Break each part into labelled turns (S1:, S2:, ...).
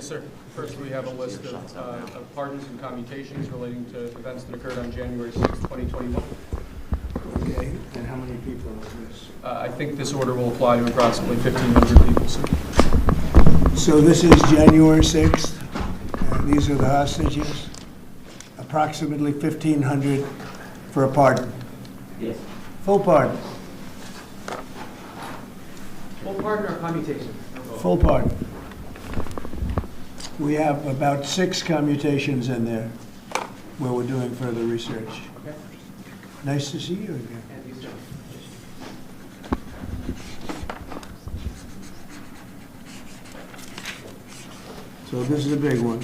S1: Yes, sir. First, we have a list of pardons and commutations relating to events that occurred on January 6, 2021.
S2: Okay, and how many people is this?
S1: I think this order will apply to approximately 1,500 people, sir.
S2: So this is January 6th. These are the hostages. Approximately 1,500 for a pardon.
S3: Yes.
S2: Full pardon.
S3: Full pardon or commutation?
S2: Full pardon. We have about 6 commutations in there where we're doing further research.
S3: Okay.
S2: Nice to see you again.
S3: And you, sir.
S2: So this is a big one.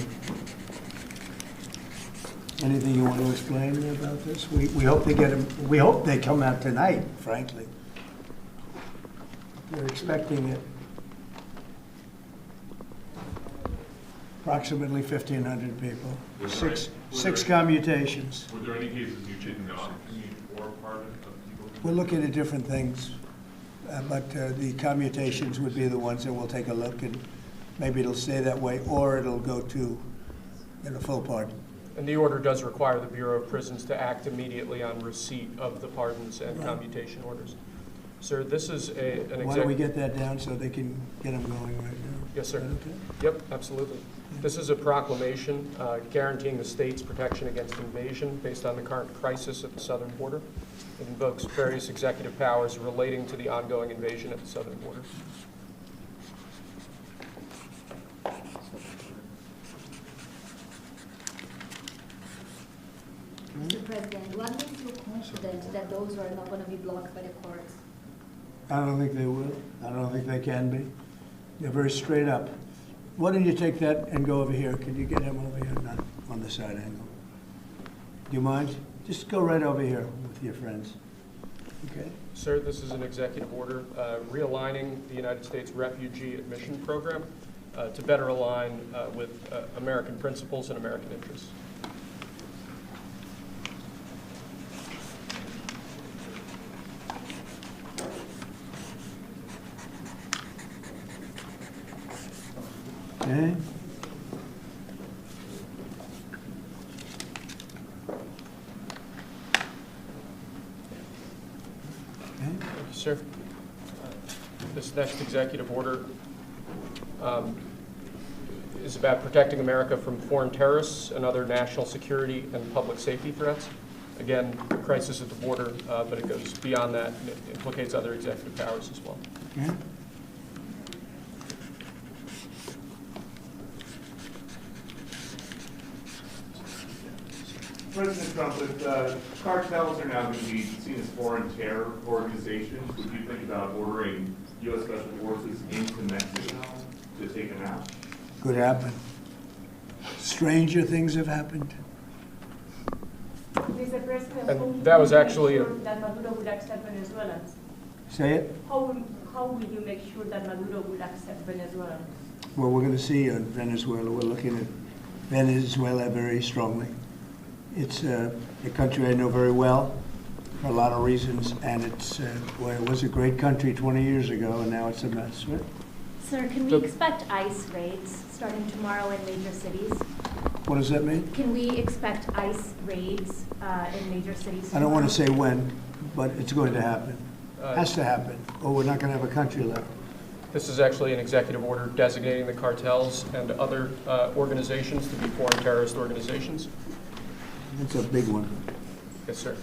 S2: Anything you want to explain about this? We hope they get them. We hope they come out tonight, frankly. We're expecting it. Approximately 1,500 people. Six commutations.
S4: Were there any cases you did not need for pardon of people?
S2: We're looking at different things, but the commutations would be the ones that we'll take a look, and maybe it'll stay that way, or it'll go to full pardon.
S1: And the order does require the Bureau of Prisons to act immediately on receipt of the pardons and commutation orders. Sir, this is an
S2: Why don't we get that down so they can get them going right now?
S1: Yes, sir.
S2: Okay.
S1: Yep, absolutely. This is a proclamation guaranteeing the state's protection against invasion based on the current crisis at the southern border. It invokes various executive powers relating to the ongoing invasion at the southern border.
S5: Mr. President, what makes you confident that those are not going to be blocked by the courts?
S2: I don't think they will. I don't think they can be. They're very straight up. Why don't you take that and go over here? Can you get him over here? Not on the side angle. Do you mind? Just go right over here with your friends. Okay?
S1: Sir, this is an executive order realigning the United States refugee admission program to better align with American principles and American interests.
S2: Okay?
S1: Thank you, sir. This next executive order is about protecting America from foreign terrorists and other national security and public safety threats. Again, crisis at the border, but it goes beyond that and it implicates other executive powers as well.
S2: Okay?
S4: President Trump, if cartels are now going to be seen as foreign terror organizations, would you think about ordering U.S. Special Forces into Mexico to take them out?
S2: Could happen. Stranger things have happened.
S6: Mr. President,
S1: And that was actually
S6: that Maduro would accept Venezuelans.
S2: Say it?
S6: How will you make sure that Maduro will accept Venezuelans?
S2: Well, we're going to see on Venezuela. We're looking at Venezuela very strongly. It's a country I know very well for a lot of reasons, and well, it was a great country 20 years ago, and now it's a mess, right?
S5: Sir, can we expect ICE raids starting tomorrow in major cities?
S2: What does that mean?
S5: Can we expect ICE raids in major cities?
S2: I don't want to
S5: tomorrow?
S2: say when, but it's going to happen. Has to happen, or we're not going to have a country left.
S1: This is actually an executive order designating the cartels and other organizations to be foreign terrorist organizations.
S2: It's a big one.
S1: Yes, sir.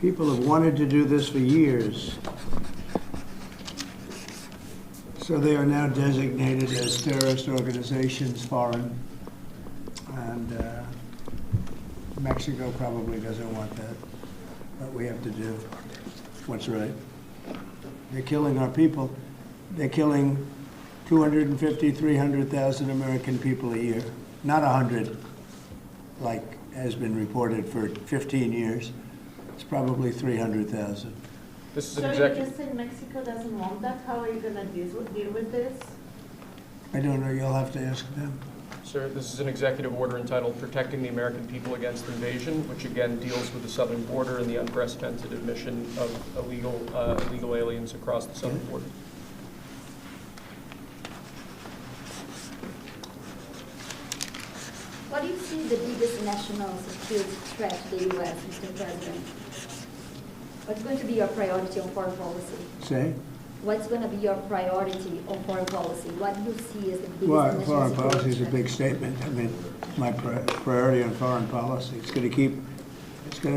S2: People have wanted to do this for years. So they are now designated as terrorist organizations, foreign. And Mexico probably doesn't want that. But we have to do what's right. They're killing our people. They're killing 250, 300,000 American people a year. Not 100, like has been reported for 15 years. It's probably 300,000.
S1: This is an
S7: So you
S1: executive.
S7: just said Mexico doesn't want that? How are you going to deal with this?
S2: I don't know. You'll have to ask them.
S1: Sir, this is an executive order entitled Protecting the American People Against Invasion, which again deals with the southern border and the unprecedented admission of illegal aliens across the southern border.
S5: national security threat to the U.S., Mr. President? What's going to be your priority on foreign policy?
S2: Say?
S5: What's going to be your priority on foreign policy? What do you see as the biggest
S2: Well,
S5: national
S2: foreign
S5: security
S2: policy is a
S5: threat?
S2: big statement. I mean, my priority on foreign policy, it's going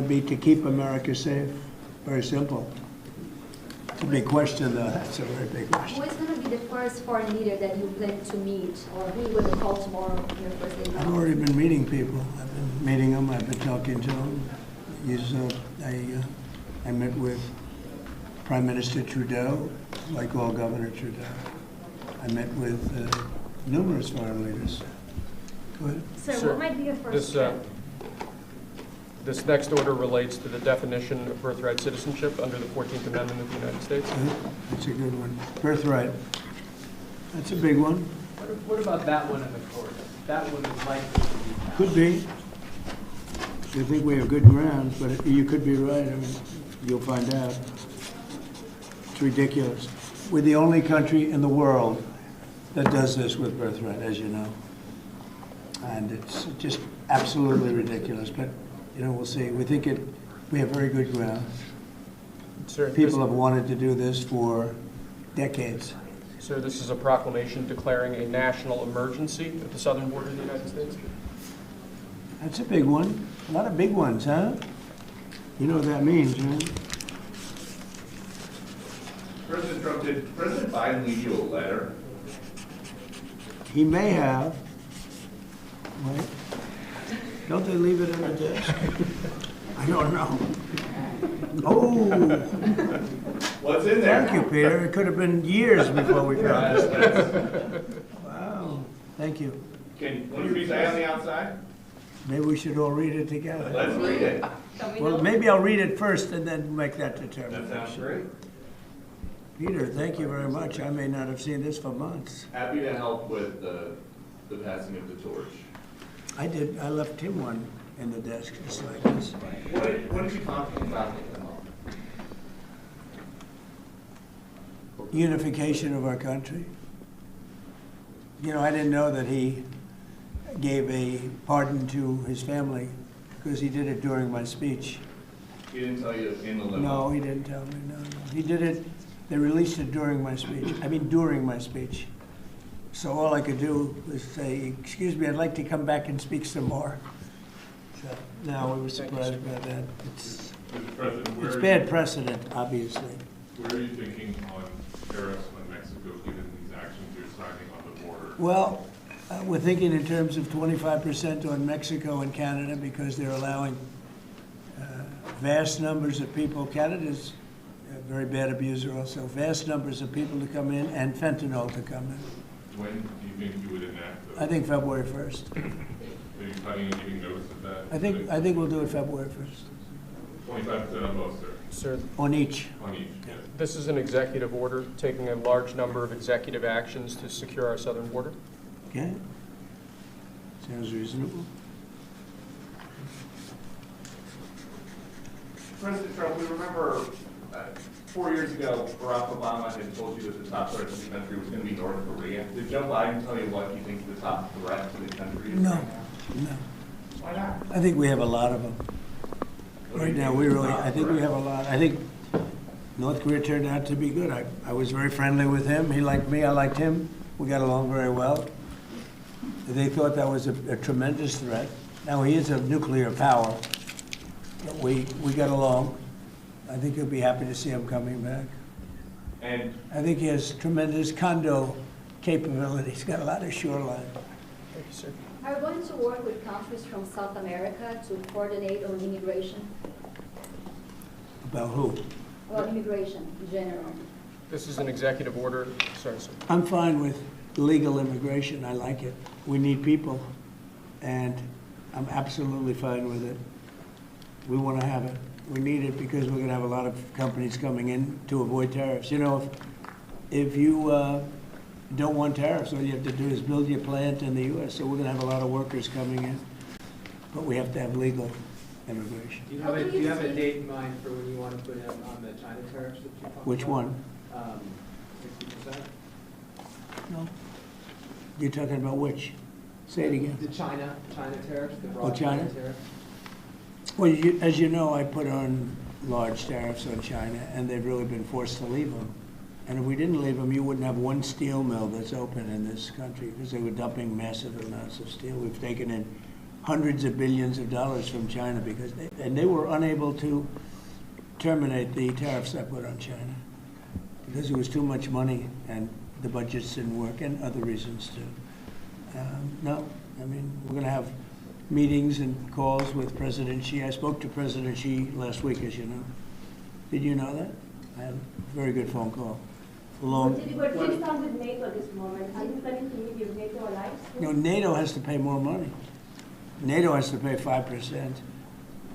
S2: to be to keep America safe. Very simple. It's a big question, though. That's a very big question.
S5: Who is going to be the first foreign leader that you plan to meet, or who you will call tomorrow on your first day?
S2: I've already been meeting people. I've been meeting them. I've been talking to them. I met with Prime Minister Trudeau, like all Governor Trudeau. I met with numerous foreign leaders. Go ahead.
S6: Sir,
S1: Sir,
S6: what might be your first step?
S1: This next order relates to the definition of birthright citizenship under the 14th Amendment of the United States.
S2: That's a good one. Birthright. That's a big one.
S3: What about that one in the court? That one is likely to be passed.
S2: Could be. I think we have good grounds, but you could be right. I mean, you'll find out. It's ridiculous. We're the only country in the world that does this with birthright, as you know. And it's just absolutely ridiculous. But, you know, we'll see. We think we have very good grounds.
S1: Sir,
S2: People have wanted to do this for decades.
S1: Sir, this is a proclamation declaring a national emergency at the southern border of the United States.
S2: That's a big one. A lot of big ones, huh? You know what that means, right?
S4: President Trump, did President Biden leave you a letter?
S2: He may have. Wait. Don't they leave it in the desk? I don't know. Oh,
S4: What's in there?
S2: thank you, Peter. It could have been years before we found this. Wow, thank you.
S4: Can you stay on the outside?
S2: Maybe we should all read it together.
S4: Let's read it.
S2: Well, maybe I'll read it first and then make that
S4: That
S2: determination.
S4: sounds great.
S2: Peter, thank you very much. I may not have seen this for months.
S4: Happy to help with the passing of the torch.
S2: I did. I left him one in the desk just like this.
S4: What did you talk about?
S2: Unification of our country. You know, I didn't know that he gave a pardon to his family because he did it during my speech.
S4: He didn't tell you in the limo?
S2: No, he didn't tell me. No. He did it. They released it during my speech. I mean, during my speech. So all I could do was say, "Excuse me, I'd like to come back and speak some more." So no, we were surprised about that. It's
S8: Mr. President,
S2: it's bad precedent, obviously.
S8: where are you thinking on tariffs on Mexico, given these actions you're signing on the border?
S2: Well, we're thinking in terms of 25% on Mexico and Canada because they're allowing vast numbers of people. Canada's a very bad abuser also. Vast numbers of people to come in and fentanyl to come in.
S8: When do you think you would enact those?
S2: I think February 1st.
S8: Are you planning on giving notice of that?
S2: I think we'll do it February 1st.
S8: 25% on both, sir,
S1: Sir,
S2: On each.
S8: on each, yes.
S1: this is an executive order taking a large number of executive actions to secure our southern border.
S2: Okay? Sounds reasonable.
S4: President Trump, we remember 4 years ago, Barack Obama had told you that the top threat to the country was going to be North Korea. Did Joe Biden tell you what he thinks the top threat to the country is?
S2: No,
S4: right now?
S2: no.
S4: Why not?
S2: I think we have a lot of them.
S4: What do
S2: Right
S4: you
S2: now,
S4: think
S2: we
S4: is the
S2: really,
S4: top
S2: I think we
S4: threat?
S2: have a lot. I think North Korea turned out to be good. I was very friendly with him. He liked me, I liked him. We got along very well. They thought that was a tremendous threat. Now, he is a nuclear power, but we got along. I think he'll be happy to see him coming back.
S4: And
S2: I think he has tremendous condo capability. He's got a lot of shoreline.
S1: Thank you, sir.
S5: Are you going to work with countries from South America to coordinate on immigration?
S2: About who?
S5: Well, immigration in general.
S1: This is an executive order. Sorry, sir.
S2: I'm fine with legal immigration. I like it. We need people, and I'm absolutely fine with it. We want to have it. We need it because we're going to have a lot of companies coming in to avoid tariffs. You know, if you don't want tariffs, all you have to do is build your plant in the U.S. So we're going to have a lot of workers coming in, but we have to have legal immigration.
S3: Do you have a date in mind for when you want to put in on the China tariffs that you talked about?
S2: Which one?
S3: 60%?
S2: No. You're talking about which? Say it again.
S3: The China tariffs, the
S2: Oh,
S3: broad
S2: China?
S3: tariffs?
S2: Well, as you know, I put on large tariffs on China, and they've really been forced to leave them. And if we didn't leave them, you wouldn't have one steel mill that's open in this country because they were dumping massive amounts of steel. We've taken in hundreds of billions of dollars from China because they were unable to terminate the tariffs I put on China because it was too much money and the budgets didn't work and other reasons too. No, I mean, we're going to have meetings and calls with President Xi. I spoke to President Xi last week, as you know. Did you know that? I had a very good phone call.
S6: But please start with NATO at this moment. Are you planning to meet with NATO allies?
S2: No, NATO has to pay more money. NATO has to pay 5%.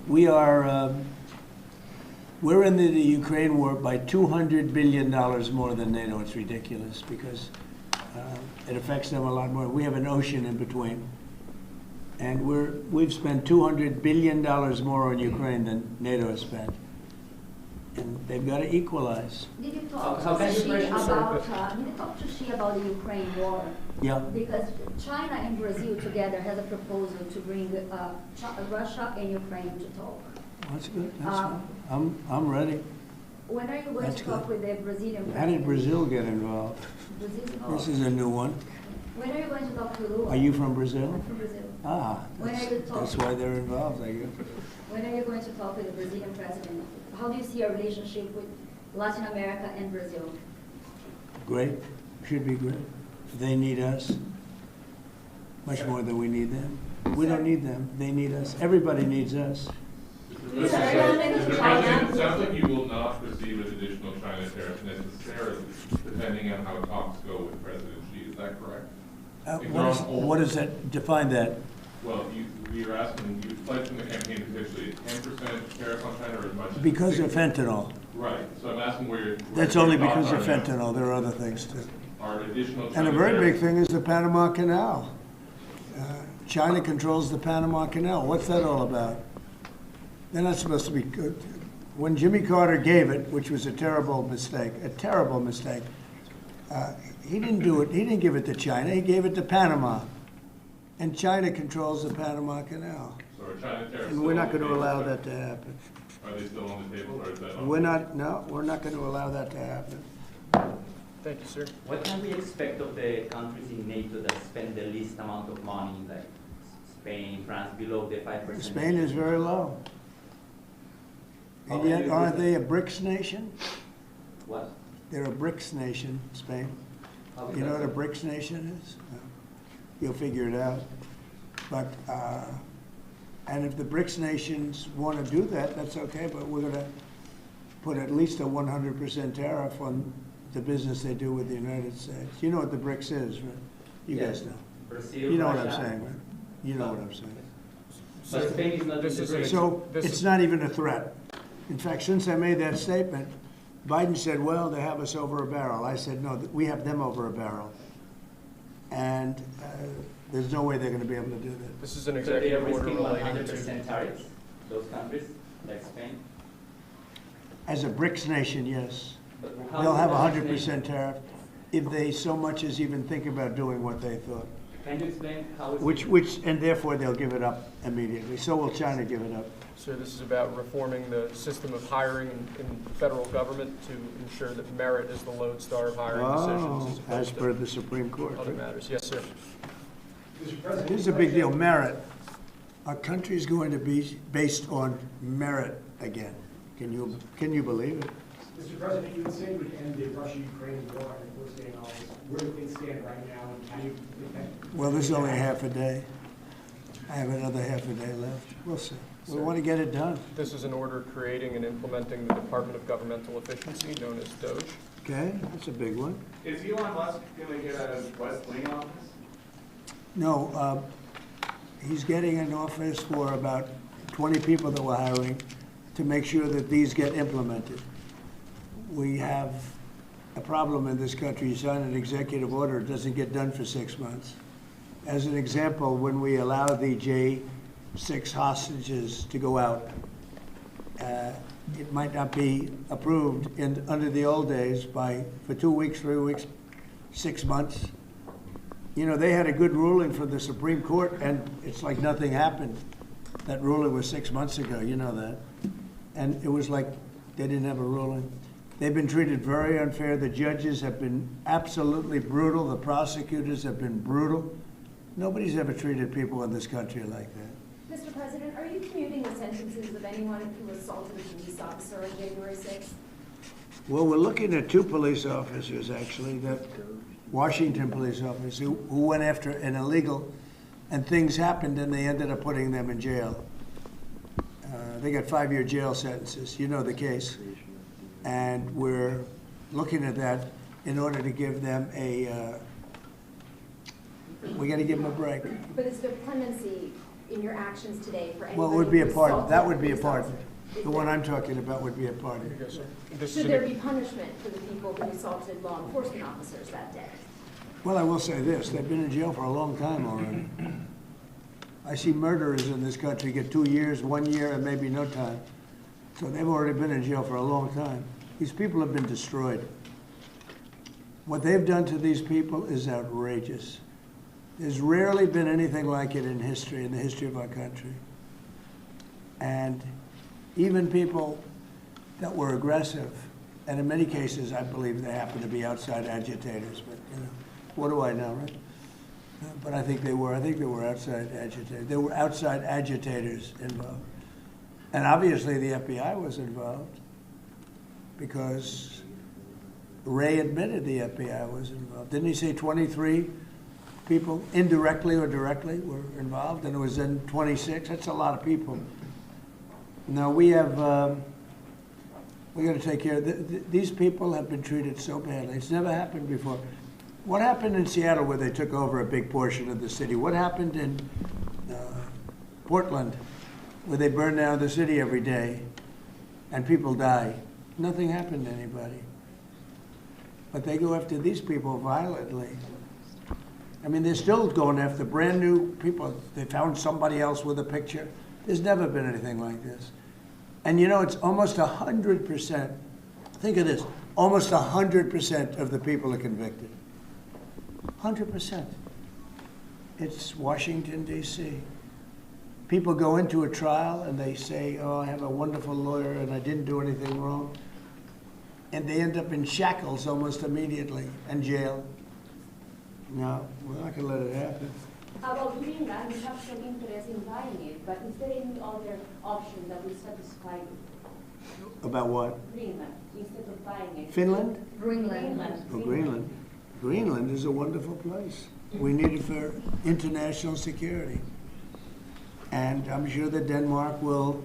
S2: We are, we're in the Ukraine war by $200 billion more than NATO. It's ridiculous because it affects them a lot more. We have an ocean in between. And we've spent $200 billion more on Ukraine than NATO has spent. And they've got to equalize.
S5: Did you talk
S3: How
S5: to
S3: can you
S5: Xi
S3: pressure, sir?
S5: about the Ukraine war?
S2: Yeah.
S5: Because China and Brazil together has a proposal to bring Russia and Ukraine to talk.
S2: That's good. That's fine. I'm ready.
S5: When are you going
S2: That's
S5: to talk
S2: good.
S5: with the Brazilian president?
S2: How did Brazil get involved?
S5: Brazil's
S2: This
S5: involved.
S2: is a new one.
S5: When are you going to talk to Lula?
S2: Are you from Brazil?
S5: I'm from Brazil.
S2: Ah,
S5: When are you talking?
S2: that's why they're involved, I guess.
S5: When are you going to talk with the Brazilian president? How do you see your relationship with Latin America and Brazil?
S2: Great, should be great. They need us much more than we need them. We don't need them, they need us. Everybody needs us.
S8: Mr. President, it sounds like you will not proceed with additional China tariffs necessarily, depending on how talks go with President Xi. Is that correct?
S2: What does that, define that?
S8: Well, we were asking, you pledged in the campaign potentially a 10% tariff on China or as much as
S2: Because of
S8: 60%.
S2: fentanyl.
S8: Right, so I'm asking where your.
S2: That's
S8: your
S2: only
S8: thoughts
S2: because
S8: are
S2: of
S8: now.
S2: fentanyl, there are other things too.
S8: Are additional China
S2: And a very big
S8: tariffs-
S2: thing is the Panama Canal. China controls the Panama Canal. What's that all about? They're not supposed to be good. When Jimmy Carter gave it, which was a terrible mistake, he didn't do it, he didn't give it to China, he gave it to Panama. And China controls the Panama Canal.
S8: So are China tariffs
S2: And we're
S8: still
S2: not
S8: on the
S2: going to
S8: table?
S2: allow that to happen.
S8: Are they still on the table or is that? on
S2: We're
S8: the-
S2: not, no, we're not going to allow that to happen.
S1: Thank you, sir.
S9: What can we expect of the countries in NATO that spend the least amount of money, like Spain, France, below the 5%?
S2: Spain is very low. And
S9: Okay,
S2: yet,
S9: you-
S2: aren't they a BRICS nation?
S9: What?
S2: They're a BRICS nation, Spain.
S9: How is
S2: You know
S9: that
S2: what a
S9: so?
S2: BRICS nation is? You'll figure it out. But, and if the BRICS nations want to do that, that's okay, but we're going to put at least a 100% tariff on the business they do with the United States. You know what the BRICS is, right? You
S9: Yes.
S2: guys know.
S9: Brazil,
S2: You know what I'm
S9: Russia.
S2: saying, right? You know what I'm saying.
S9: But Spain is not in
S1: This
S9: the
S1: is an
S9: BRICS.
S2: So
S1: This
S2: it's
S1: is-
S2: not even a threat. In fact, since I made that statement, Biden said, well, they have us over a barrel. I said, no, we have them over a barrel. And there's no way they're going to be able to do that.
S1: This is an
S9: So they are
S1: executive order
S9: risking
S1: relating
S9: 100%
S1: to.
S9: tariffs, those countries, like Spain?
S2: As a BRICS nation, yes.
S9: But how
S2: They'll
S9: is
S2: have a
S9: that
S2: 100% tariff if they so much as even think about doing what they thought.
S9: Can you explain how it's...
S2: Which, and therefore they'll give it up immediately. So will China give it up.
S1: Sir, this is about reforming the system of hiring in federal government to ensure that merit is the lodestar of hiring
S2: Oh,
S1: decisions
S2: as
S1: as
S2: per
S1: opposed
S2: the Supreme Court.
S1: to other matters. Yes, sir.
S2: Here's a big deal, merit. Our country's going to be based on merit again. Can you believe it?
S10: Mr. President, you would say would end the Russia-Ukraine war and we're staying on this. Where do things stand right now and how do you think that?
S2: Well, there's only half a day. I have another half a day left. We'll see. We want to get it done.
S1: This is an order creating and implementing the Department of Governmental Efficiency, known as DOGE.
S2: Okay, that's a big one.
S4: Is Elon Musk going to get a West Wing office?
S2: No, he's getting an office for about 20 people that we're hiring to make sure that these get implemented. We have a problem in this country. You sign an executive order, it doesn't get done for 6 months. As an example, when we allow the J6 hostages to go out, it might not be approved under the old days for 2 weeks, 3 weeks, 6 months. You know, they had a good ruling from the Supreme Court, and it's like nothing happened. That ruling was 6 months ago, you know that. And it was like they didn't have a ruling. They've been treated very unfair. The judges have been absolutely brutal. The prosecutors have been brutal. Nobody's ever treated people in this country like that.
S6: Mr. President, are you commuting the sentences of anyone who assaulted a police officer on January 6th?
S2: Well, we're looking at 2 police officers, actually, that Washington police officers who went after an illegal, and things happened, and they ended up putting them in jail. They got 5-year jail sentences. You know the case. And we're looking at that in order to give them a, we got to give them a break.
S6: But is there clemency in your actions today for anybody?
S2: Well, it would be a
S6: who
S2: part,
S6: assaulted
S2: that would be a
S6: police
S2: part.
S6: officer?
S2: The one I'm talking about would be a part.
S1: Yes, sir. This
S6: Should
S1: is
S6: there
S1: an-
S6: be punishment for the people who assaulted law enforcement officers that day?
S2: Well, I will say this, they've been in jail for a long time already. I see murderers in this country get 2 years, 1 year, and maybe no time. So they've already been in jail for a long time. These people have been destroyed. What they've done to these people is outrageous. There's rarely been anything like it in history, in the history of our country. And even people that were aggressive, and in many cases, I believe they happen to be outside agitators, but, you know, what do I know, right? But I think they were outside agitators. There were outside agitators involved. And obviously the FBI was involved because Ray admitted the FBI was involved. Didn't he say 23 people indirectly or directly were involved, and it was then 26? That's a lot of people. Now we have, we got to take care of, these people have been treated so badly. It's never happened before. What happened in Seattle where they took over a big portion of the city? What happened in Portland where they burn down the city every day and people die? Nothing happened to anybody. But they go after these people violently. I mean, they're still going after brand new people. They found somebody else with a picture. There's never been anything like this. And you know, it's almost 100%. Think of this. Almost 100% of the people are convicted. 100%. It's Washington, D.C. People go into a trial and they say, oh, I have a wonderful lawyer and I didn't do anything wrong. And they end up in shackles almost immediately and jail. No, we're not going to let it happen.
S6: About Greenland, you have some interest in buying it, but is there any other option that will satisfy you?
S2: About what?
S6: Greenland, instead of buying it.
S2: Finland?
S6: Greenland.
S2: Oh, Greenland. Greenland is a wonderful place. We need it for international security. And I'm sure that Denmark will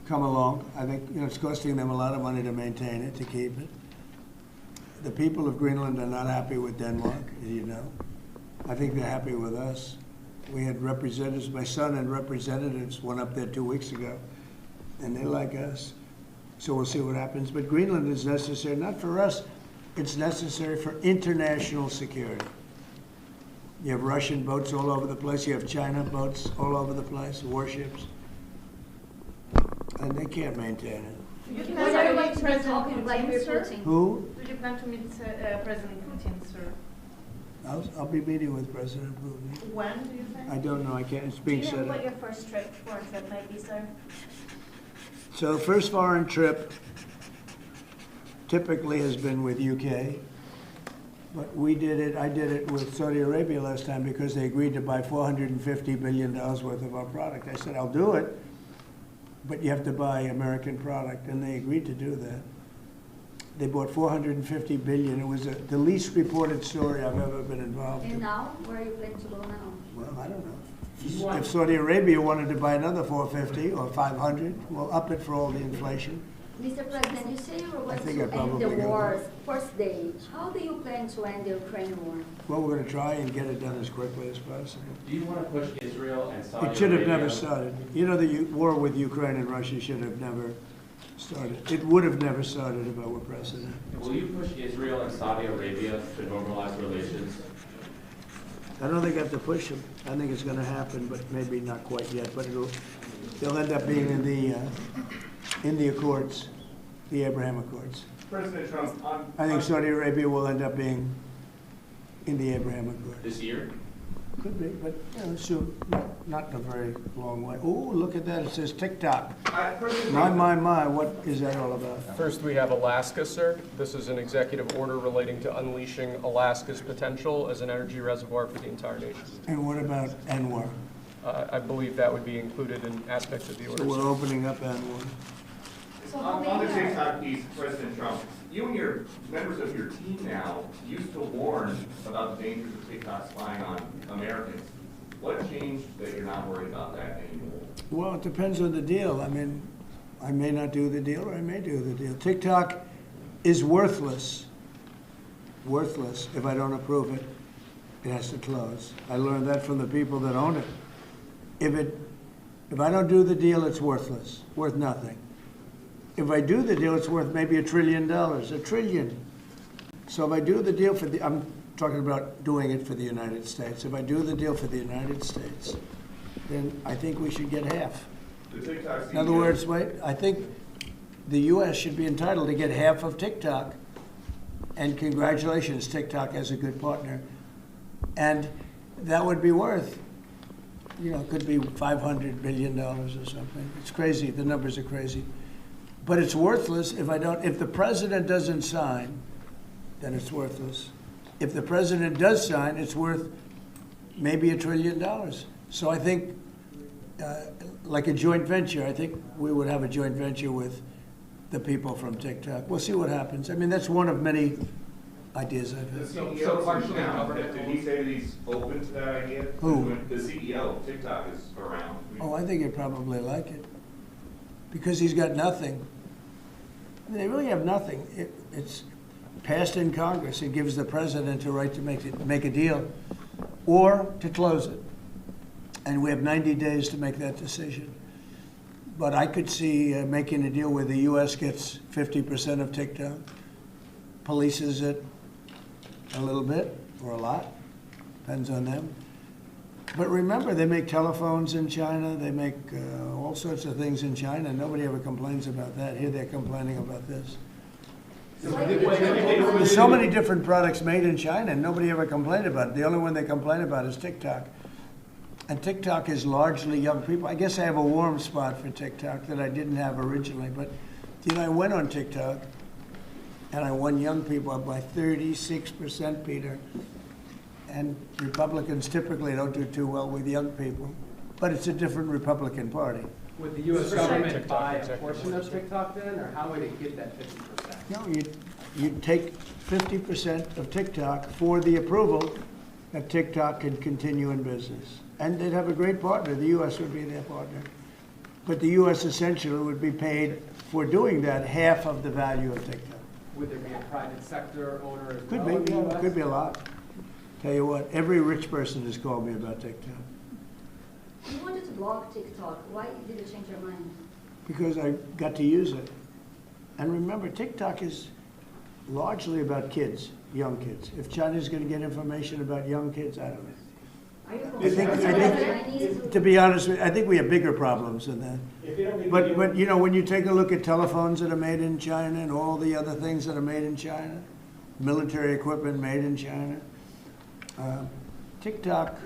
S2: come along. I think, you know, it's costing them a lot of money to maintain it, to keep it. The people of Greenland are not happy with Denmark, as you know. I think they're happy with us. We had representatives, my son and representatives went up there 2 weeks ago, and they like us. So we'll see what happens. But Greenland is necessary, not for us, it's necessary for international security. You have Russian boats all over the place, you have China boats all over the place, warships, and they can't maintain it.
S7: Do you
S5: What
S7: plan
S5: are
S7: to
S5: you
S7: meet President
S5: talking like
S7: Putin,
S5: we're
S7: sir?
S5: Putin?
S2: Who?
S7: Do you plan to meet President Putin, sir?
S2: I'll be meeting with President Putin.
S7: When do you think?
S2: I don't know, I can't, it's
S6: Do
S2: being
S6: you know
S2: set
S6: what
S2: up.
S6: your first trip towards that might be, sir?
S2: So the first foreign trip typically has been with UK, but I did it with Saudi Arabia last time because they agreed to buy $450 billion worth of our product. I said, I'll do it, but you have to buy American product, and they agreed to do that. They bought $450 billion. It was the least reported story I've ever been involved
S5: And
S2: in.
S5: now, where are you planning to go now?
S2: Well, I don't know. If Saudi Arabia wanted to buy another 450 or 500, we'll up it for all the inflation.
S5: Mr. President, you say you were going
S2: think
S5: to
S2: I'd
S5: end
S2: probably
S5: the
S2: go
S5: war's first day. How do you plan to end the Ukraine war?
S2: Well, we're going to try and get it done as quickly as possible.
S11: Do you want to push Israel and Saudi Arabia?
S2: It should have never started. You know, the war with Ukraine and Russia should have never started. It would have never started if I were president.
S11: Will you push Israel and Saudi Arabia to normalize relations?
S2: I don't think I have to push them. I think it's going to happen, but maybe not quite yet. But they'll end up being in the Accords, the Abraham Accords.
S4: President Trump,
S2: I think Saudi Arabia will end up being in the Abraham Accord.
S11: This year?
S2: Could be, but soon, not in a very long way. Oh, look at that, it says TikTok. My, what is that all about?
S1: First, we have Alaska, sir. This is an executive order relating to unleashing Alaska's potential as an energy reservoir for the entire nation.
S2: And what about ANWR?
S1: I believe that would be included in aspects of the order.
S2: So we're
S1: sir.
S2: opening up ANWR.
S4: On the TikTok piece, President Trump, you and your members of your team now used to warn about the dangers of TikTok spying on Americans. What changed that you're not worried about that anymore?
S2: Well, it depends on the deal. I mean, I may not do the deal or I may do the deal. TikTok is worthless. Worthless. If I don't approve it, it has to close. I learned that from the people that own it. If I don't do the deal, it's worthless. Worth nothing. If I do the deal, it's worth maybe $1 trillion, $1 trillion. So if I do the deal I'm talking about doing it for the United States. If I do the deal for the United States, then I think we should get half. In other words, I think the U.S. should be entitled to get half of TikTok. And congratulations, TikTok has a good partner. And that would be worth, it could be $500 billion or something. It's crazy, the numbers are crazy. But it's worthless if the president doesn't sign, then it's worthless. If the president does sign, it's worth maybe $1 trillion. So I think, like a joint venture, I think we would have a joint venture with the people from TikTok. We'll see what happens. I mean, that's one of many ideas I've had.
S4: The CEO, did he say that he's open to that idea?
S2: Who?
S4: The CEO of TikTok is around.
S2: Oh, I think he'd probably like it. Because he's got nothing. They really have nothing. It's passed in Congress. It gives the president a right to make a deal or to close it. And we have 90 days to make that decision. But I could see making a deal where the U.S. gets 50% of TikTok, polices it a little bit or a lot, depends on them. But remember, they make telephones in China. They make all sorts of things in China. Nobody ever complains about that. Here they're complaining about this. There's so many different products made in China, and nobody ever complained about it. The only one they complain about is TikTok. And TikTok is largely young people. I guess I have a warm spot for TikTok that I didn't have originally. But, I went on TikTok, and I won young people up by 36%, Peter. And Republicans typically don't do too well with young people. But it's a different Republican Party.
S3: Would the U.S. government buy a portion of TikTok then, or how would it get that 50%?
S2: No, you'd take 50% of TikTok for the approval that TikTok could continue in business. And they'd have a great partner. The U.S. would be their partner. But the U.S. essentially would be paid for doing that half of the value of TikTok.
S3: Would there be a private sector owner as
S2: Could
S3: well?
S2: be, yeah, could be a lot. Tell you what, every rich person has called me about TikTok.
S5: You wanted to block TikTok. Why did you change your mind?
S2: Because I got to use it. And remember, TikTok is largely about kids, young kids. If China's going to get information about young kids, I don't know. I think, to be honest with you, I think we have bigger problems than that. But when you take a look at telephones that are made in China and all the other things that are made in China, military equipment made in China, TikTok,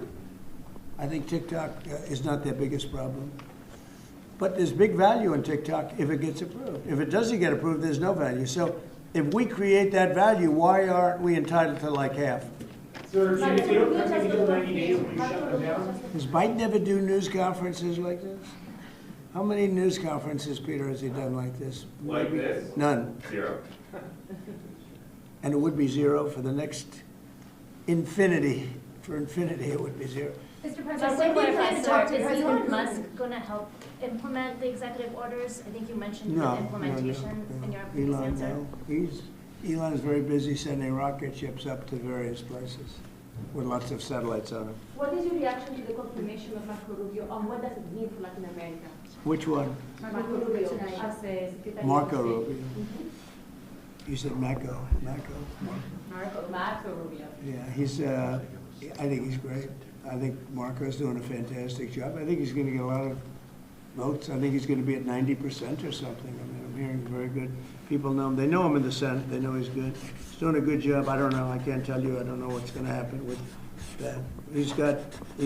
S2: I think TikTok is not their biggest problem. But there's big value in TikTok if it gets approved. If it doesn't get approved, there's no value. So if we create that value, why aren't we entitled to like half?
S10: Sir, if they don't come in 90 days, will you shut them down?
S2: Does Biden ever do news conferences like this? How many news conferences, Peter, has he done like this?
S4: Like this?
S2: None.
S4: 0.
S2: And it would be 0 for the next infinity. For infinity, it would be 0.
S12: Mr. President, when you plan to talk to Elon Musk going to help implement the executive orders? I think you mentioned the implementation in your previous answer.
S2: No. Elon is very busy sending rocket ships up to various places with lots of satellites on them.
S6: What is your reaction to the confirmation of Marco Rubio on what does it mean for Latin America?
S2: Which one?
S6: Marco Rubio as a Secretary
S2: Marco
S6: of State.
S2: Rubio. You said Marco.
S6: Marco Rubio.
S2: Yeah, I think he's great. I think Marco's doing a fantastic job. I think he's going to get a lot of votes. I think he's going to be at 90% or something. I mean, I'm hearing very good. People know him. They know him in the Senate. They know he's good. He's doing a good job. I don't know. I can't tell you. I don't know what's going to happen with that. He's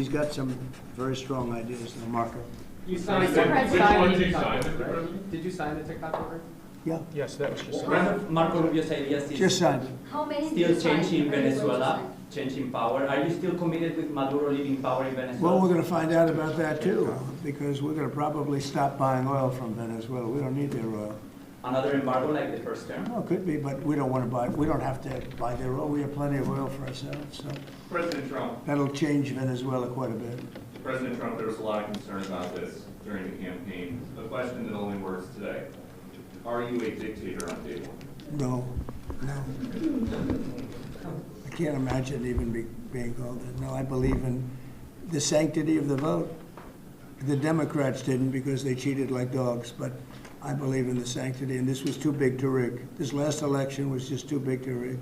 S2: got some very strong ideas. Now, Marco.
S3: You signed
S8: Which one did you sign, Mr.
S3: order.
S8: President?
S3: Did you sign the TikTok order?
S2: Yeah.
S1: Yes, that was just.
S9: One of Marco Rubio's ideas is
S2: Just signed it.
S5: How many
S9: still
S5: did you sign?
S9: changing
S5: How many votes
S9: Venezuela,
S5: you
S9: changing power. Are you still committed with Maduro leaving power in Venezuela?
S2: Well, we're going to find out about that too, because we're going to probably stop buying oil from Venezuela. We don't need their oil.
S9: Another embargo like the first term?
S2: No, it could be, but we don't want to buy. We don't have to buy their oil. We have plenty of oil for ourselves. So
S4: President Trump,
S2: that'll change Venezuela quite a bit.
S4: President Trump, there was a lot of concern about this during the campaign. A question that only works today. Are you a dictator on day one?
S2: No. I can't imagine even being called that. No, I believe in the sanctity of the vote. The Democrats didn't because they cheated like dogs, but I believe in the sanctity, and this was too big to rig. This last election was just too big to rig.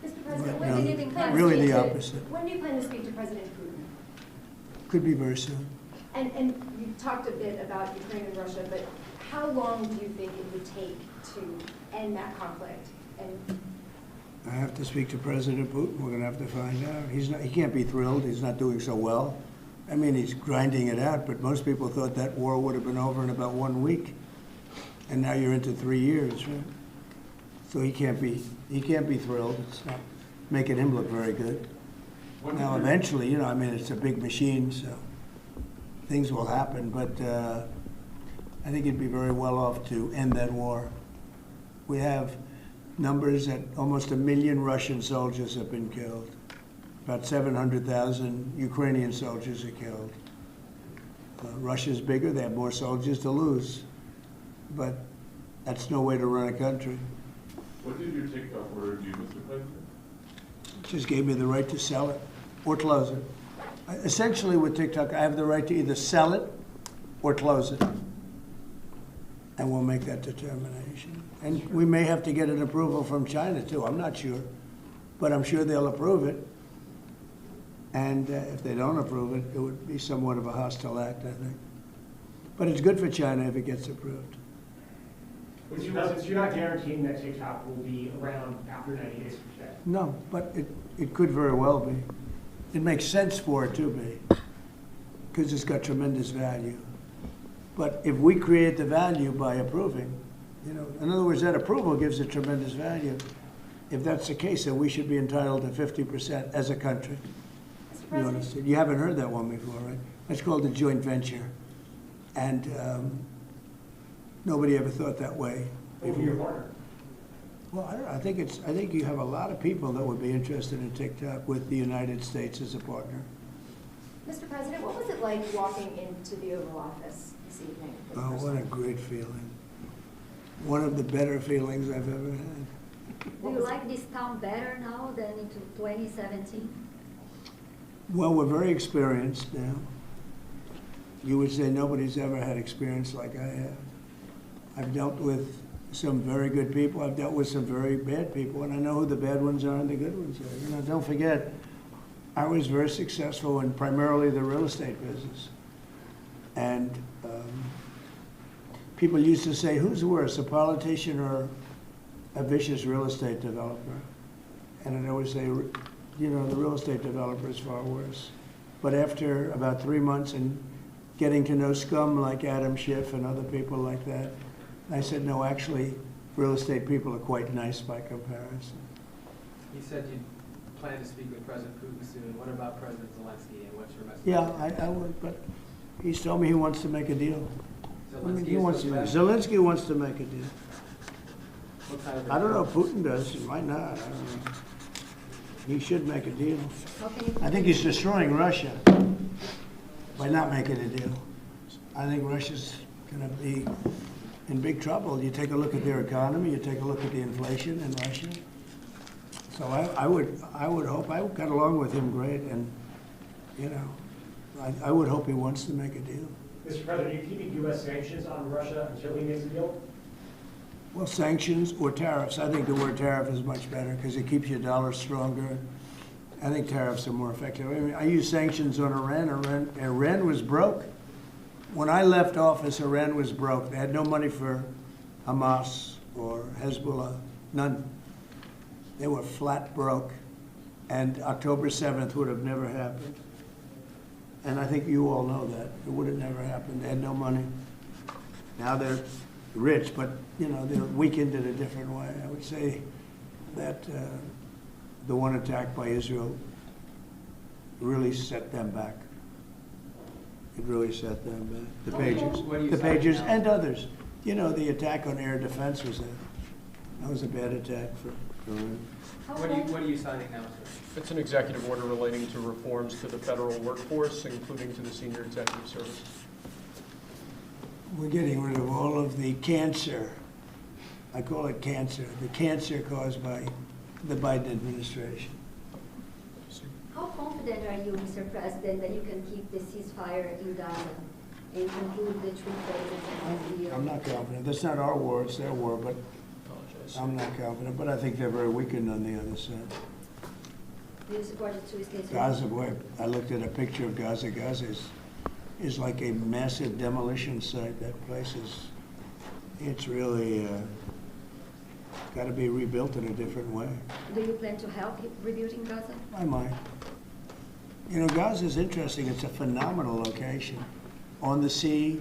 S12: Mr. President,
S2: But,
S12: when do you plan to
S2: really
S12: speak
S2: the
S12: to-
S2: opposite.
S12: When do you plan to speak to President Putin?
S2: Could be very soon.
S12: And you talked a bit about Ukraine and Russia, but how long do you think it would take to end that conflict? And
S2: I have to speak to President Putin. We're going to have to find out. He can't be thrilled. He's not doing so well. I mean, he's grinding it out, but most people thought that war would have been over in about 1 week. And now you're into 3 years, right? So he can't be thrilled. It's not making him look very good. Now, eventually, I mean, it's a big machine, so things will happen, but I think he'd be very well off to end that war. We have numbers that almost 1 million Russian soldiers have been killed. About 700,000 Ukrainian soldiers are killed. Russia's bigger, they have more soldiers to lose. But that's no way to run a country.
S8: What did your TikTok order do, Mr. President?
S2: It just gave me the right to sell it or close it. Essentially with TikTok, I have the right to either sell it or close it. And we'll make that determination. And we may have to get an approval from China too, I'm not sure. But I'm sure they'll approve it. And if they don't approve it, it would be somewhat of a hostile act, I think. But it's good for China if it gets approved.
S10: Mr. President, so you're not guaranteeing that TikTok will be around after 90 days from today?
S2: No, but it could very well be. It makes sense for it to be, because it's got tremendous value. But if we create the value by approving, in other words, that approval gives it tremendous value. If that's the case, then we should be entitled to 50% as a country. You understand? You haven't heard that one before, right? That's called a joint venture. And nobody ever thought that way.
S10: Over your partner?
S2: Well, I think you have a lot of people that would be interested in TikTok with the United States as a partner.
S12: Mr. President, what was it like walking into the Oval Office this evening?
S2: Oh, what a great feeling. One of the better feelings I've ever had.
S5: Do you like this town better now than in 2017?
S2: Well, we're very experienced now. You would say nobody's ever had experience like I have. I've dealt with some very good people. I've dealt with some very bad people, and I know who the bad ones are and the good ones are. Don't forget, I was very successful in primarily the real estate business. And people used to say, who's worse, a politician or a vicious real estate developer? And I'd always say, the real estate developer is far worse. But after about 3 months and getting to know scum like Adam Schiff and other people like that, I said, no, actually, real estate people are quite nice by comparison.
S3: You said you plan to speak with President Putin soon. What about President Zelensky, and what's your message?
S2: Yeah, I would, but he's told me he wants to make a deal.
S3: Zelensky
S2: wants to make a deal.
S3: What kind of
S2: I don't know if Putin does, he might not, I don't know. He should make a deal. I think he's destroying Russia by not making a deal. I think Russia's going to be in big trouble. You take a look at their economy, you take a look at the inflation in Russia. So I would hope, I got along with him great, and, I would hope he wants to make a deal.
S10: Mr. President, are you keeping U.S. sanctions on Russia until he makes a deal?
S2: Well, sanctions or tariffs. I think the word tariff is much better because it keeps your dollar stronger. I think tariffs are more effective. I mean, I use sanctions on Iran. Iran was broke. When I left office, Iran was broke. They had no money for Hamas or Hezbollah, none. They were flat broke. And October 7th would have never happened. And I think you all know that. It would have never happened. They had no money. Now they're rich, but you know, they're weakened in a different way. I would say that the one attack by Israel really set them back. It really set them back. The Pagers and others. You know, the attack on air defense was that was a bad attack for Iran.
S3: What are you signing now, sir?
S1: It's an executive order relating to reforms to the federal workforce, including to the senior executive service.
S2: We're getting rid of all of the cancer. I call it cancer. The cancer caused by the Biden administration.
S5: How confident are you, Mr. President, that you can keep the ceasefire in Gaza and conclude the 3 phases of the deal?
S2: I'm not confident. That's not our war, it's their war, but I'm not confident. But I think they're very weakened on the other side.
S5: Do you support the 2 states?
S2: Gaza, boy, I looked at a picture of Gaza. Gaza is like a massive demolition site. That place is, it's really got to be rebuilt in a different way.
S5: Do you plan to help rebuilding Gaza?
S2: I might. You know, Gaza is interesting. It's a phenomenal location. On the sea,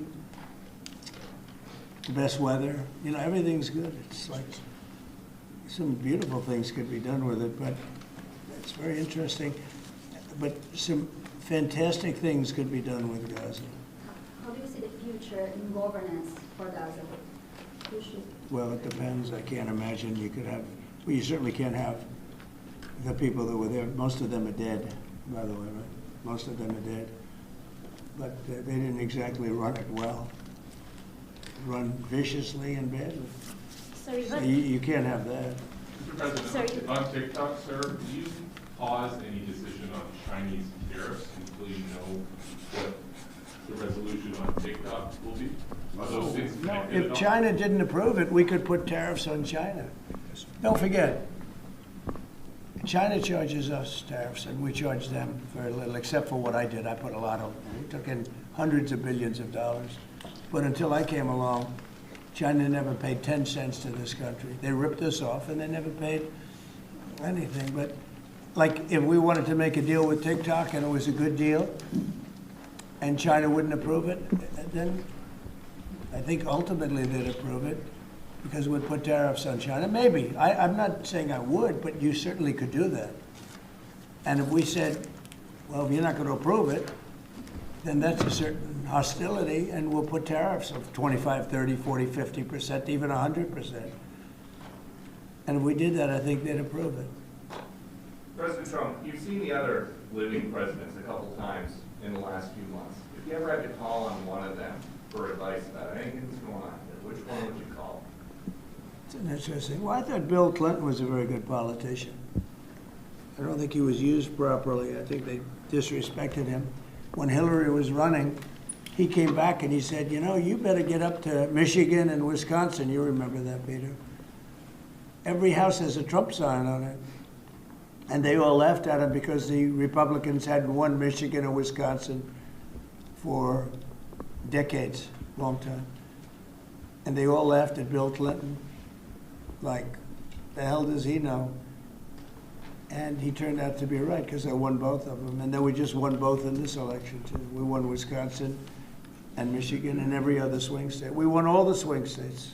S2: the best weather. You know, everything's good. It's like some beautiful things could be done with it, but it's very interesting. But some fantastic things could be done with Gaza.
S5: How do you see the future in governance for Gaza?
S2: Well, it depends. I can't imagine you could have, well, you certainly can't have the people that were there. Most of them are dead, by the way, right? Most of them are dead. But they didn't exactly run it well. Run viciously and badly.
S12: Sorry,
S2: So you can't have that.
S8: Mr. President, on TikTok, sir, do you pause any decision on Chinese tariffs until you know what the resolution on TikTok will be? Are those things connected at
S2: If
S8: all?
S2: China didn't approve it, we could put tariffs on China. Don't forget, China charges us tariffs, and we charge them very little, except for what I did. I put a lot of, we took in hundreds of billions of dollars. But until I came along, China never paid 10 cents to this country. They ripped us off, and they never paid anything. But like, if we wanted to make a deal with TikTok, and it was a good deal, and China wouldn't approve it, then I think ultimately they'd approve it, because we'd put tariffs on China. Maybe. I'm not saying I would, but you certainly could do that. And if we said, well, if you're not going to approve it, then that's a certain hostility, and we'll put tariffs of 25, 30, 40, 50%, even 100%. And if we did that, I think they'd approve it.
S4: President Trump, you've seen the other living presidents a couple times in the last few months. If you ever had to call on one of them for advice about anything that's going on here, which one would you call?
S2: It's an interesting. Well, I thought Bill Clinton was a very good politician. I don't think he was used properly. I think they disrespected him. When Hillary was running, he came back and he said, you know, you better get up to Michigan and Wisconsin. You remember that, Peter? Every house has a Trump sign on it. And they all laughed at him because the Republicans hadn't won Michigan or Wisconsin for decades, long time. And they all laughed at Bill Clinton. Like, the hell does he know? And he turned out to be right, because I won both of them. And then we just won both in this election, too. We won Wisconsin and Michigan and every other swing state. We won all the swing states,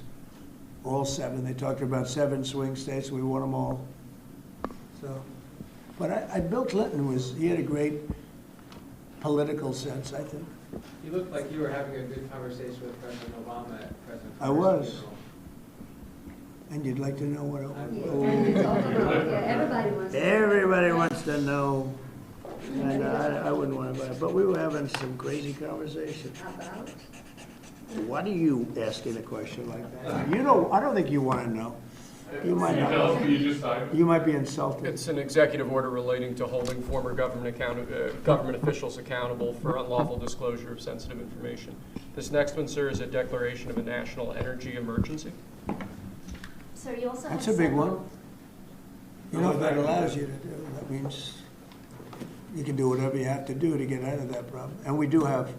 S2: all 7. They talked about 7 swing states. We won them all. So, but Bill Clinton he had a great political sense, I think.
S3: You looked like you were having a good conversation with President Obama at President
S2: I
S3: Trump's
S2: was.
S3: funeral.
S2: And you'd like to know what
S5: Everybody
S2: wants to know. And I wouldn't want to buy it. But we were having some crazy conversation.
S5: About?
S2: Why do you asking a question like that? You know, I don't think you want to know. You might not. You might be insulted.
S1: It's an executive order relating to holding former government officials accountable for unlawful disclosure of sensitive information. This next one, sir, is a declaration of a national energy emergency.
S12: Sir, you also
S2: That's
S12: have
S2: a big
S12: several-
S2: one. You know what that allows you to do? That means you can do whatever you have to do to get out of that problem. And we do have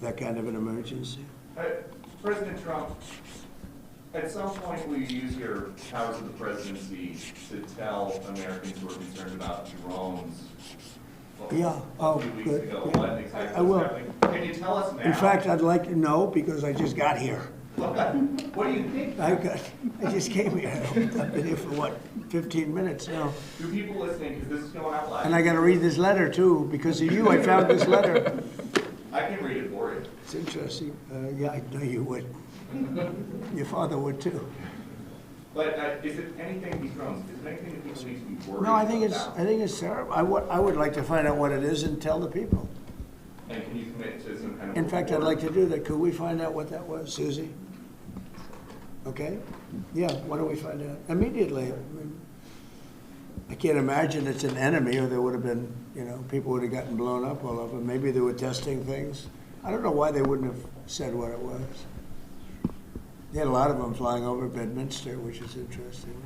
S2: that kind of an emergency.
S4: President Trump, at some point will you use your powers of the presidency to tell Americans who are concerned about drones?
S2: Yeah,
S4: A few weeks ago, what exactly
S2: I will.
S4: was happening? Can you tell us now?
S2: In fact, I'd like to know because I just got here.
S4: What do you think?
S2: I just came here. I've been here for what, 15 minutes now.
S4: Do people listening, because this is going out live.
S2: And I got to read this letter too. Because of you, I found this letter.
S4: I can read it for you.
S2: It's interesting. Yeah, I know you would. Your father would too.
S4: But is it anything, these drones, is it anything that people need to be worried
S2: No,
S4: about?
S2: I think it's terrible. I would like to find out what it is and tell the people.
S4: And can you commit to some kind of
S2: In fact, I'd
S4: report?
S2: like to do that. Could we find out what that was, Susie? Okay? Yeah, why don't we find out? Immediately. I mean, I can't imagine it's an enemy or there would have been, people would have gotten blown up all over. Maybe they were testing things. I don't know why they wouldn't have said what it was. They had a lot of them flying over Bedminster, which is interesting.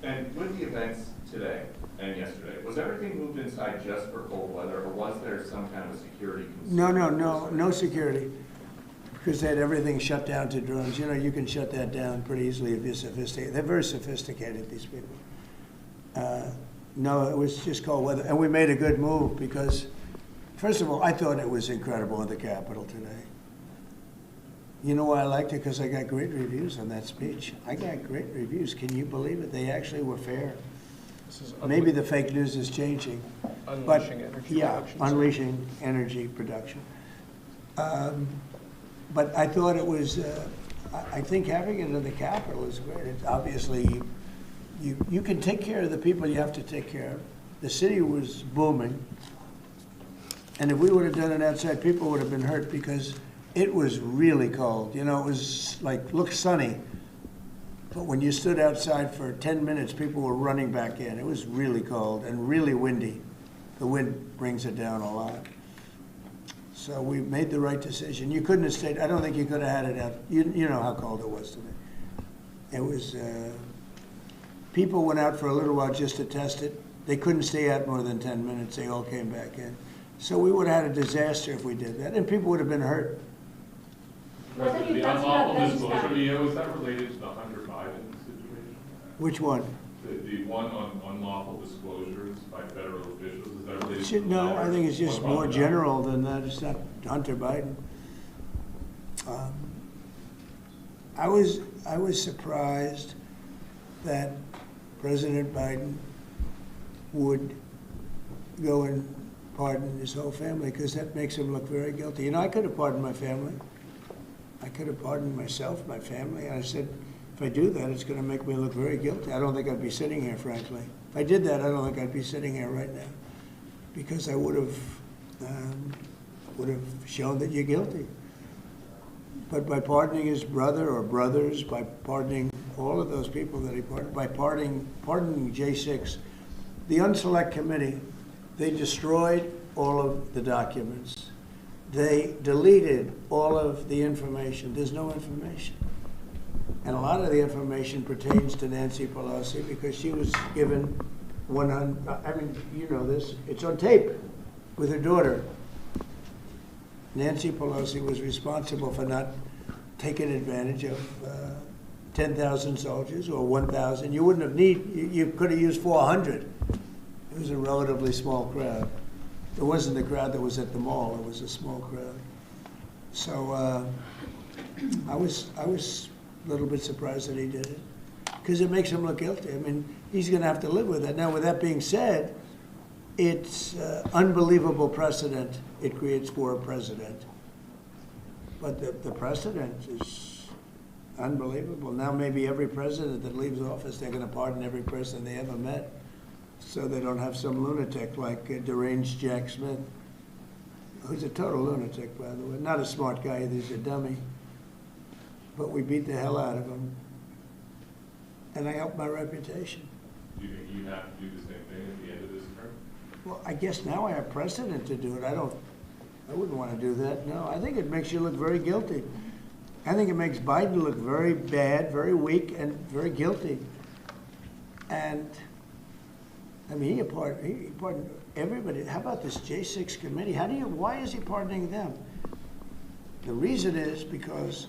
S4: And with the events today and yesterday, was everything moved inside just for cold weather, or was there some kind of a security concern?
S2: No security. Because they had everything shut down to drones. You can shut that down pretty easily if you're sophisticated. They're very sophisticated, these people. No, it was just cold weather. And we made a good move because, first of all, I thought it was incredible in the Capitol today. You know why I liked it? Because I got great reviews on that speech. I got great reviews. Can you believe it? They actually were fair. Maybe the fake news is changing.
S1: Unleashing energy production.
S2: Unleashing energy production. But I thought it was, I think having it in the Capitol is great. It's obviously, you can take care of the people you have to take care of. The city was booming. And if we would have done it outside, people would have been hurt because it was really cold. It was looked sunny. But when you stood outside for 10 minutes, people were running back in. It was really cold and really windy. The wind brings it down a lot. So we made the right decision. You couldn't have stayed. I don't think you could have had it out. You know how cold it was today. It was, people went out for a little while just to test it. They couldn't stay out more than 10 minutes. They all came back in. So we would have had a disaster if we did that, and people would have been hurt.
S8: The unlawful disclosure, was that related to the Hunter Biden situation?
S2: Which one?
S8: The one on unlawful disclosures by federal officials, is that related to the
S2: No,
S8: letter?
S2: I think it's just more general than that. It's not Hunter Biden. I was surprised that President Biden would go and pardon his whole family because that makes him look very guilty. I could have pardoned my family. I could have pardoned myself, my family. And I said, if I do that, it's going to make me look very guilty. I don't think I'd be sitting here, frankly. If I did that, I don't think I'd be sitting here right now because I would have shown that you're guilty. But by pardoning his brother or brothers, by pardoning all of those people that he pardoned, by pardoning J6, the Unselect Committee, they destroyed all of the documents. They deleted all of the information. There's no information. And a lot of the information pertains to Nancy Pelosi because she was given 100, I mean, you know this, it's on tape with her daughter. Nancy Pelosi was responsible for not taking advantage of 10,000 soldiers or 1,000. You wouldn't have you could have used 400. It was a relatively small crowd. It wasn't the crowd that was at the mall. It was a small crowd. So I was a little bit surprised that he did it because it makes him look guilty. I mean, he's going to have to live with that. Now, with that being said, it's unbelievable precedent it creates for a president. But the precedent is unbelievable. Now maybe every president that leaves office, they're going to pardon every person they ever met so they don't have some lunatic like deranged Jack Smith, who's a total lunatic, by the way. Not a smart guy either, he's a dummy. But we beat the hell out of him. And I helped my reputation.
S8: Do you think you have to do the same thing at the end of this term?
S2: Well, I guess now I have precedent to do it. I wouldn't want to do that, no. I think it makes you look very guilty. I think it makes Biden look very bad, very weak, and very guilty. And, I mean, he pardoned everybody. How about this J6 committee? Why is he pardoning them? The reason is because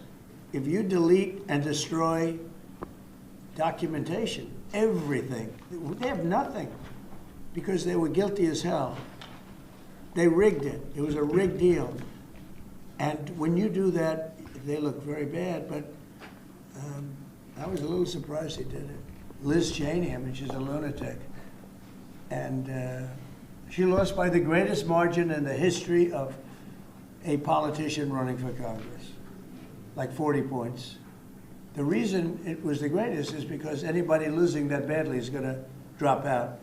S2: if you delete and destroy documentation, everything, they have nothing because they were guilty as hell. They rigged it. It was a rigged deal. And when you do that, they look very bad, but I was a little surprised he did it. Liz Cheney, I mean, she's a lunatic. And she lost by the greatest margin in the history of a politician running for Congress, like 40 points. The reason it was the greatest is because anybody losing that badly is going to drop out.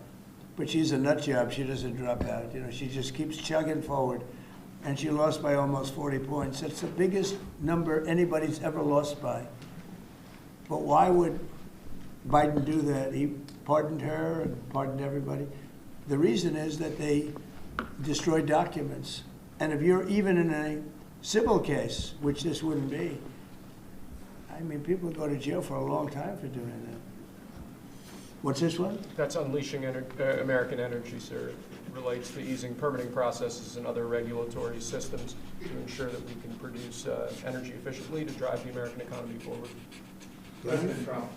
S2: But she's a nut job. She doesn't drop out. You know, she just keeps chugging forward. And she lost by almost 40 points. That's the biggest number anybody's ever lost by. But why would Biden do that? He pardoned her and pardoned everybody. The reason is that they destroyed documents. And if you're even in a civil case, which this wouldn't be, I mean, people go to jail for a long time for doing that. What's this one?
S1: That's unleashing American energy, sir. It relates to easing permitting processes and other regulatory systems to ensure that we can produce energy efficiently to drive the American economy forward.
S4: President Trump,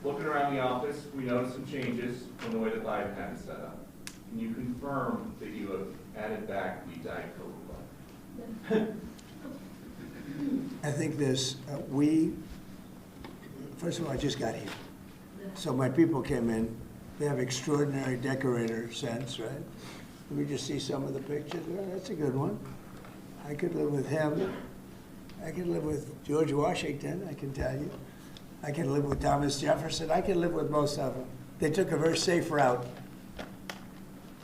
S4: looking around the office, we noticed some changes from the way that Biden had it set up. Can you confirm that you have added back the Diet Coke button?
S2: I think this, first of all, I just got here. So my people came in. They have extraordinary decorator sense, right? Let me just see some of the pictures. Well, that's a good one. I could live with him. I could live with George Washington, I can tell you. I can live with Thomas Jefferson. I can live with most of them. They took a very safe route.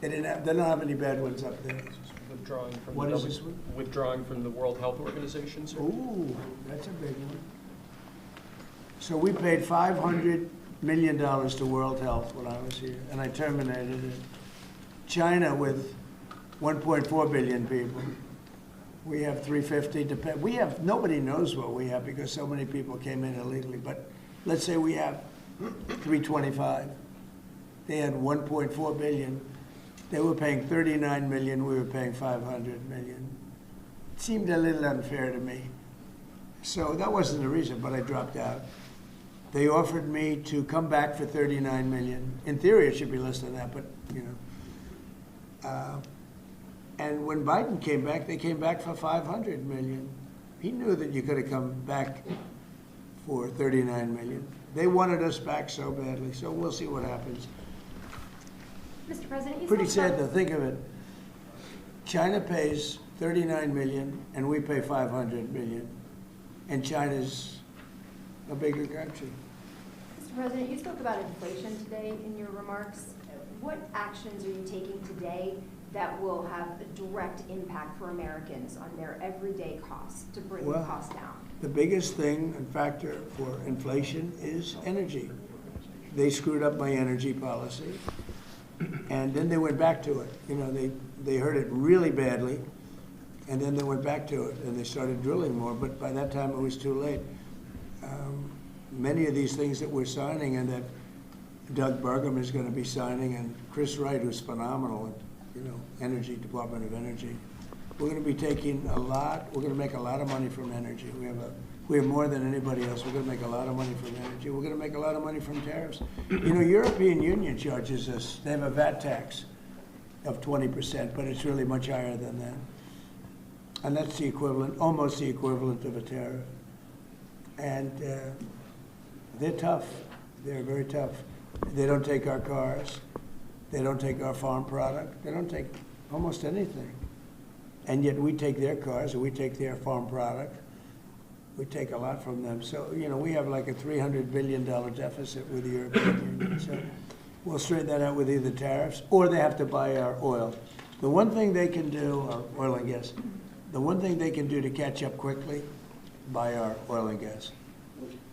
S2: They don't have any bad ones up there.
S1: Withdrawing from
S2: What is this one?
S1: Withdrawing from the World Health Organization, sir.
S2: Ooh, that's a big one. So we paid $500 million to World Health when I was here, and I terminated it. China with 1.4 billion people. We have 350 to pay. We have, nobody knows what we have because so many people came in illegally, but let's say we have 325. They had 1.4 billion. They were paying 39 million, we were paying 500 million. It seemed a little unfair to me. So that wasn't the reason, but I dropped out. They offered me to come back for 39 million. In theory, it should be less than that, but you know. And when Biden came back, they came back for 500 million. He knew that you could have come back for 39 million. They wanted us back so badly, so we'll see what happens.
S12: Mr. President,
S2: Pretty sad to think of it. China pays 39 million and we pay 500 million. And China's a bigger country.
S13: Mr. President, you spoke about inflation today in your remarks. What actions are you taking today that will have a direct impact for Americans on their everyday costs to bring the cost down?
S2: The biggest thing and factor for inflation is energy. They screwed up my energy policy. And then they went back to it. You know, they hurt it really badly, and then they went back to it, and they started drilling more, but by that time it was too late. Many of these things that we're signing and that Doug Burgum is going to be signing, and Chris Wright, who's phenomenal at, Energy, Department of Energy, we're going to be taking we're going to make a lot of money from energy. We have more than anybody else. We're going to make a lot of money from energy. We're going to make a lot of money from tariffs. European Union charges us, they have a VAT tax of 20%, but it's really much higher than that. And that's the equivalent, almost the equivalent of a tariff. And they're tough. They're very tough. They don't take our cars. They don't take our farm product. They don't take almost anything. And yet we take their cars and we take their farm product. We take a lot from them. So, we have like a $300 billion deficit with the European Union. So we'll straighten that out with either tariffs or they have to buy our oil. The one thing they can do, or oil and gas, the one thing they can do to catch up quickly, buy our oil and gas.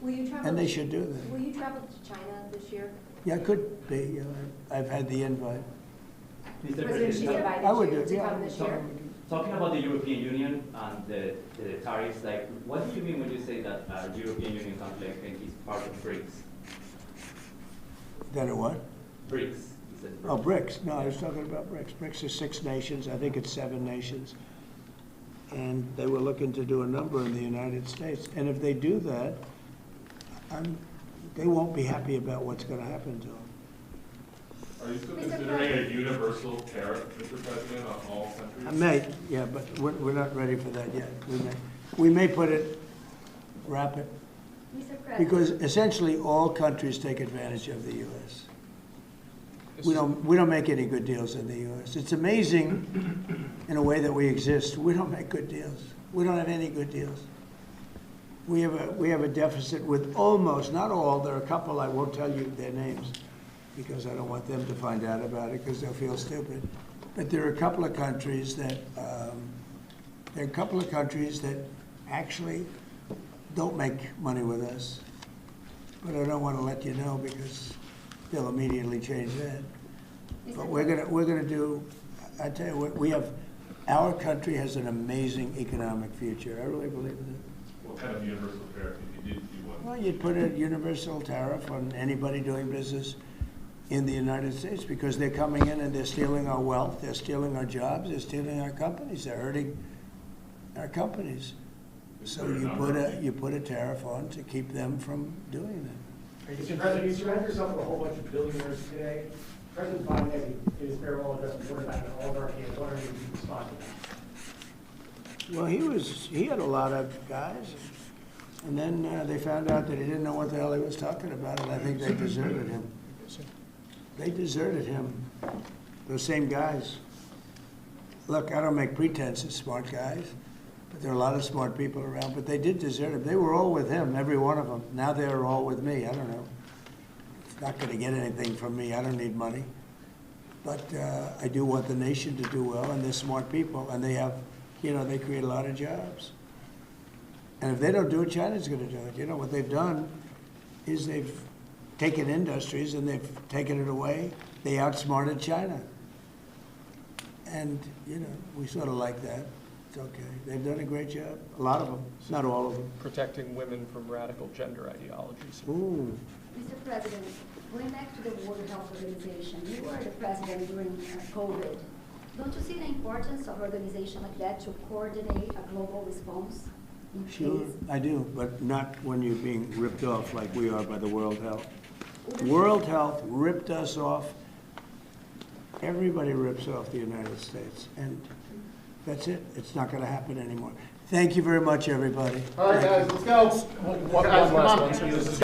S13: Will you travel?
S2: And they should do that.
S13: Will you travel to China this year?
S2: Yeah, it could be. I've had the invite.
S11: Mr.
S13: President Xi invited
S2: I would
S13: you
S2: do,
S13: to
S2: yeah.
S13: come this year?
S11: Talking about the European Union and the tariffs, what do you mean when you say that European Union country is part of BRICS?
S2: That a what?
S11: BRICS. You said BRICS.
S2: Oh, BRICS. No, I was talking about BRICS. BRICS is 6 nations. I think it's 7 nations. and they were looking to do a number in the United States. And if they do that, they won't be happy about what's going to happen to them.
S8: Are you still considering a universal tariff, Mr. President, on all countries?
S2: I may, yeah, but we're not ready for that yet. We may put it, wrap it,
S5: Mr. President.
S2: because essentially all countries take advantage of the U.S. We don't make any good deals in the U.S. It's amazing in a way that we exist. We don't make good deals. We don't have any good deals. We have a deficit with almost, not all, there are a couple, I won't tell you their names because I don't want them to find out about it because they'll feel stupid. But there are a couple of countries that actually don't make money with us. But I don't want to let you know because they'll immediately change that. But we're gonna do, I tell you what, our country has an amazing economic future. I really believe that.
S8: What kind of universal tariff if you did do one?
S2: Well, you'd put a universal tariff on anybody doing business in the United States because they're coming in and they're stealing our wealth, they're stealing our jobs, they're stealing our companies, they're hurting our companies. So you put a tariff on to keep them from doing that.
S10: Mr. President, you surround yourself with a whole bunch of billionaires today. President Biden, as in his farewell address, warned about an oligarchy, and what are you responding to that?
S2: Well, he had a lot of guys, and then they found out that he didn't know what the hell he was talking about, and I think they deserted him. They deserted him, those same guys. Look, I don't make pretenses, smart guys, but there are a lot of smart people around, but they did desert him. They were all with him, every one of them. Now they're all with me, I don't know. It's not gonna get anything from me, I don't need money. But I do want the nation to do well, and they're smart people, and they have, they create a lot of jobs. And if they don't do it, China's gonna do it. What they've done is they've taken industries and they've taken it away. They outsmarted China. And, we sort of like that. It's okay. They've done a great job. A lot of them, not all of them.
S1: Protecting women from radical gender ideologies.
S2: Ooh.
S5: Mr. President, going back to the World Health Organization, you were the president during COVID. Don't you see the importance of an organization like that to coordinate a global response?
S2: Sure, I do, but not when you're being ripped off like we are by the World Health. World Health ripped us off. Everybody rips off the United States, and that's it. It's not going to happen anymore. Thank you very much, everybody.
S10: All right, guys, let's go.
S1: One last one. So this is